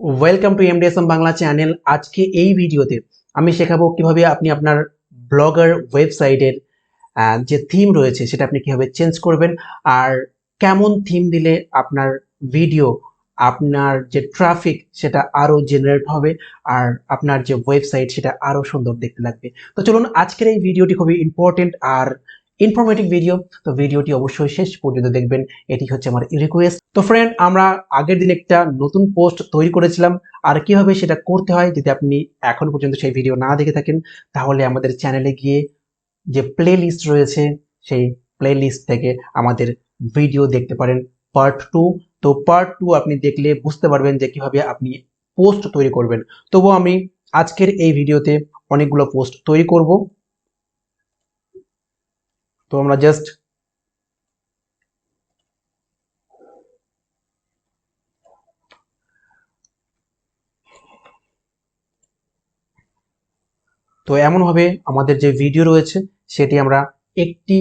Welcome to MDSM Bangla channel. আজকে এই ভিডিওতে আমি শেখাবো কিভাবে আপনি আপনার ব্লগার ওয়েবসাইটের যে থিম রয়েছে সেটা আপনি কিভাবে চেঞ্জ করবেন, আর কেমন থিম দিলে আপনার ভিডিও, আপনার যে ট্রাফিক সেটা আরো জেনারেট হবে, আর আপনার যে ওয়েবসাইট সেটা আরো সুন্দর দেখতে লাগবে। তো চলুন, আজকের এই ভিডিওটি খুবই ইম্পর্টেন্ট আর ইনফরমেটিভ ভিডিও। তো ভিডিওটি অবশ্যই শেষ পর্যন্ত দেখবেন, এটি হচ্ছে আমার রিকোয়েস্ট। তো ফ্রেন্ড, আমরা আগের দিন একটা নতুন পোস্ট তৈরি করেছিলাম, আর কিভাবে সেটা করতে হয় যদি আপনি এখন পর্যন্ত সেই ভিডিও না দেখে থাকেন, তাহলে আমাদের চ্যানেলে গিয়ে যে প্লে লিস্ট রয়েছে সেই প্লে লিস্ট থেকে আমাদের ভিডিও দেখতে পারেন পার্ট 2। তো পার্ট 2 আপনি দেখলে বুঝতে পারবেন যে কিভাবে আপনি পোস্ট তৈরি করবেন। তবু আমি আজকের এই ভিডিওতে অনেকগুলো পোস্ট তৈরি করব। তো আমরা জাস্ট তো এমনভাবে আমাদের যে ভিডিও রয়েছে সেটি আমরা একটি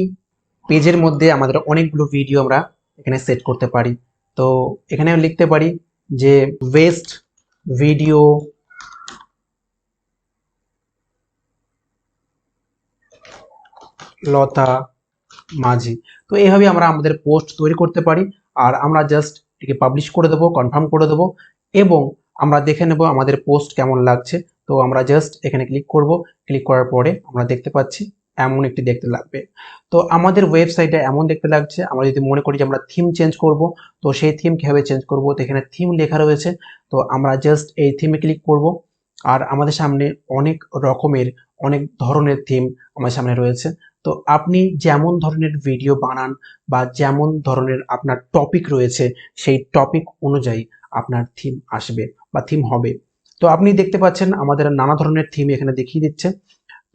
পেজের মধ্যে আমাদের অনেকগুলো ভিডিও আমরা এখানে সেট করতে পারি। তো এখানে লিখতে পারি যে ওয়েস্ট ভিডিও লতা মাঝি। তো এইভাবে আমরা আমাদের পোস্ট তৈরি করতে পারি, আর আমরা জাস্ট এটিকে পাবলিশ করে দেবো, কনফার্ম করে দেবো, এবং আমরা দেখে নেব আমাদের পোস্ট কেমন লাগছে। তো আমরা জাস্ট এখানে ক্লিক করব। ক্লিক করার পরে আমরা দেখতে পাচ্ছি এমন একটি দেখতে লাগবে। তো আমাদের ওয়েবসাইটে এমন দেখতে লাগছে। আমরা যদি মনে করি যে আমরা থিম চেঞ্জ করব, তো সেই থিম কীভাবে চেঞ্জ করব, তো এখানে থিম লেখা রয়েছে। তো আমরা জাস্ট এই থিমে ক্লিক করব, আর আমাদের সামনে অনেক রকমের, অনেক ধরনের থিম আমার সামনে রয়েছে। তো আপনি যেমন ধরনের ভিডিও বানান বা যেমন ধরনের আপনার টপিক রয়েছে, সেই টপিক অনুযায়ী আপনার থিম আসবে বা থিম হবে। তো আপনি দেখতে পাচ্ছেন আমাদের নানা ধরনের থিম এখানে দেখিয়ে দিচ্ছে।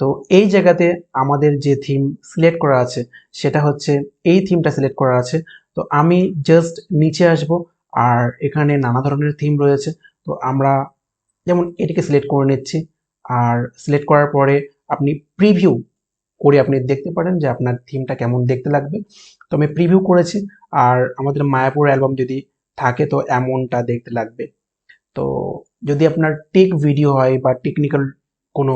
তো এই জায়গাতে আমাদের যে থিম সিলেক্ট করা আছে সেটা হচ্ছে এই থিমটা সিলেক্ট করা আছে। তো আমি জাস্ট নিচে আসব, আর এখানে নানা ধরনের থিম রয়েছে। তো আমরা যেমন এটিকে সিলেক্ট করে নিচ্ছি, আর সিলেক্ট করার পরে আপনি প্রিভিউ করে আপনি দেখতে পারেন যে আপনার থিমটা কেমন দেখতে লাগবে। তো আমি প্রিভিউ করেছি, আর আমাদের মায়াপুর অ্যালবাম যদি থাকে তো এমনটা দেখতে লাগবে। তো যদি আপনার টেক ভিডিও হয় বা টেকনিক্যাল কোনো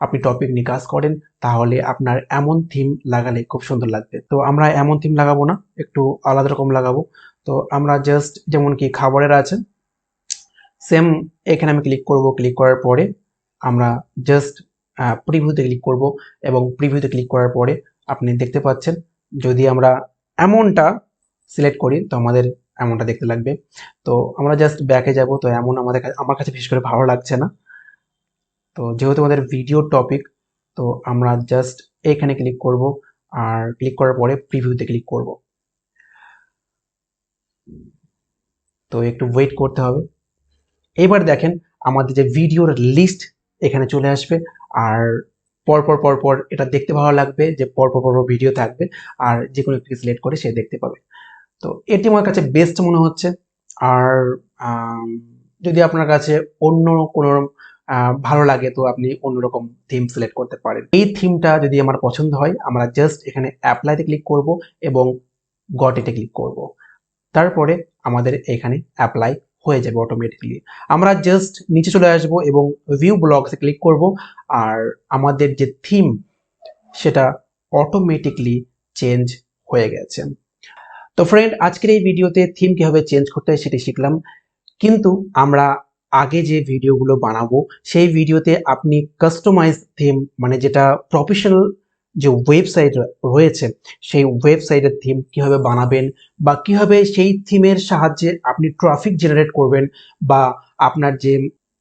আপনি টপিক নিয়ে কাজ করেন, তাহলে আপনার এমন থিম লাগালে খুব সুন্দর লাগবে। তো আমরা এমন থিম লাগাবো না, একটু আলাদা রকম লাগাবো। তো আমরা জাস্ট যেমন কি খাবারের আছে সেম, এখানে আমি ক্লিক করব। ক্লিক করার পরে আমরা জাস্ট প্রিভিউতে ক্লিক করব, এবং প্রিভিউতে ক্লিক করার পরে আপনি দেখতে পাচ্ছেন যদি আমরা এমনটা সিলেক্ট করি তো আমাদের এমনটা দেখতে লাগবে। তো আমরা জাস্ট ব্যাকে যাব। তো এমন আমার কাছে বিশেষ করে ভালো লাগছে না। তো যেহেতু আমাদের ভিডিও টপিক, তো আমরা জাস্ট এখানে ক্লিক করব, আর ক্লিক করার পরে প্রিভিউতে ক্লিক করব। তো একটু ওয়েট করতে হবে। এবার দেখেন আমাদের যে ভিডিওর লিস্ট এখানে চলে আসবে, আর পরপর পরপর এটা দেখতে ভালো লাগবে যে পরপর পরপর ভিডিও থাকবে, আর যে কোনো একটি সিলেক্ট করে সে দেখতে পাবে। তো এটি আমার কাছে বেস্ট মনে হচ্ছে। আর যদি আপনার কাছে অন্য কোনো ভালো লাগে তো আপনি অন্যরকম থিম সিলেক্ট করতে পারেন। এই থিমটা যদি আমার পছন্দ হয়, আমরা জাস্ট এখানে অ্যাপ্লাইতে ক্লিক করব এবং গট ইটে ক্লিক করব। তারপরে আমাদের এখানে অ্যাপ্লাই হয়ে যাবে অটোমেটিকলি। আমরা জাস্ট নিচে চলে আসব এবং ভিউ ব্লগসে ক্লিক করব, আর আমাদের যে থিম সেটা অটোমেটিকলি চেঞ্জ হয়ে গেছে। তো ফ্রেন্ড, আজকের এই ভিডিওতে থিম কিভাবে চেঞ্জ করতে হয় সেটি শিখলাম, কিন্তু আমরা আগে যে ভিডিওগুলো বানাবো সেই ভিডিওতে আপনি কাস্টমাইজ থিম, মানে যেটা প্রফেশনাল যে ওয়েবসাইট রয়েছে সেই ওয়েবসাইটের থিম কিভাবে বানাবেন, বা কিভাবে সেই থিমের সাহায্যে আপনি ট্রাফিক জেনারেট করবেন, বা আপনার যে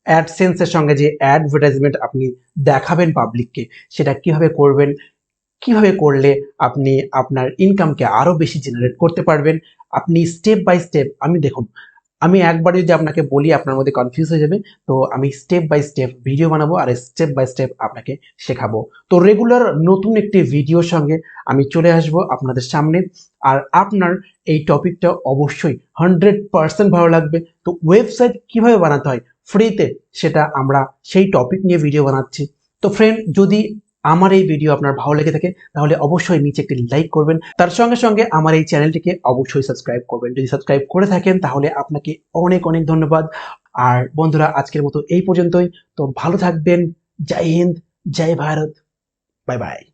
অ্যাডসেন্সের সঙ্গে যে অ্যাডভার্টাইজমেন্ট আপনি দেখাবেন পাবলিককে সেটা কিভাবে করবেন, কিভাবে করলে আপনি আপনার ইনকামকে আরো বেশি জেনারেট করতে পারবেন। আপনি স্টেপ বাই স্টেপ, দেখুন, আমি একবার যদি আপনাকে বলি আপনার মধ্যে কনফিউজ হয়ে যাবে। তো আমি স্টেপ বাই স্টেপ ভিডিও বানাবো, আর স্টেপ বাই স্টেপ আপনাকে শেখাবো। তো রেগুলার নতুন একটি ভিডিওর সঙ্গে আমি চলে আসব আপনাদের সামনে, আর আপনার এই টপিকটা অবশ্যই 100% ভালো লাগবে। তো ওয়েবসাইট কিভাবে বানাতে হয় ফ্রিতে, সেটা আমরা সেই টপিক নিয়ে ভিডিও বানাচ্ছি। তো ফ্রেন্ড, যদি আমার এই ভিডিও আপনার ভালো লেগে থাকে তাহলে অবশ্যই নিচে একটি লাইক করবেন, তার সঙ্গে সঙ্গে আমার এই চ্যানেলটিকে অবশ্যই সাবস্ক্রাইব করবেন। যদি সাবস্ক্রাইব করে থাকেন তাহলে আপনাকে অনেক অনেক ধন্যবাদ। আর বন্ধুরা আজকের মতো এই পর্যন্তই। তো ভালো থাকবেন। জয় হিন্দ, জয় ভারত, বাই বাই।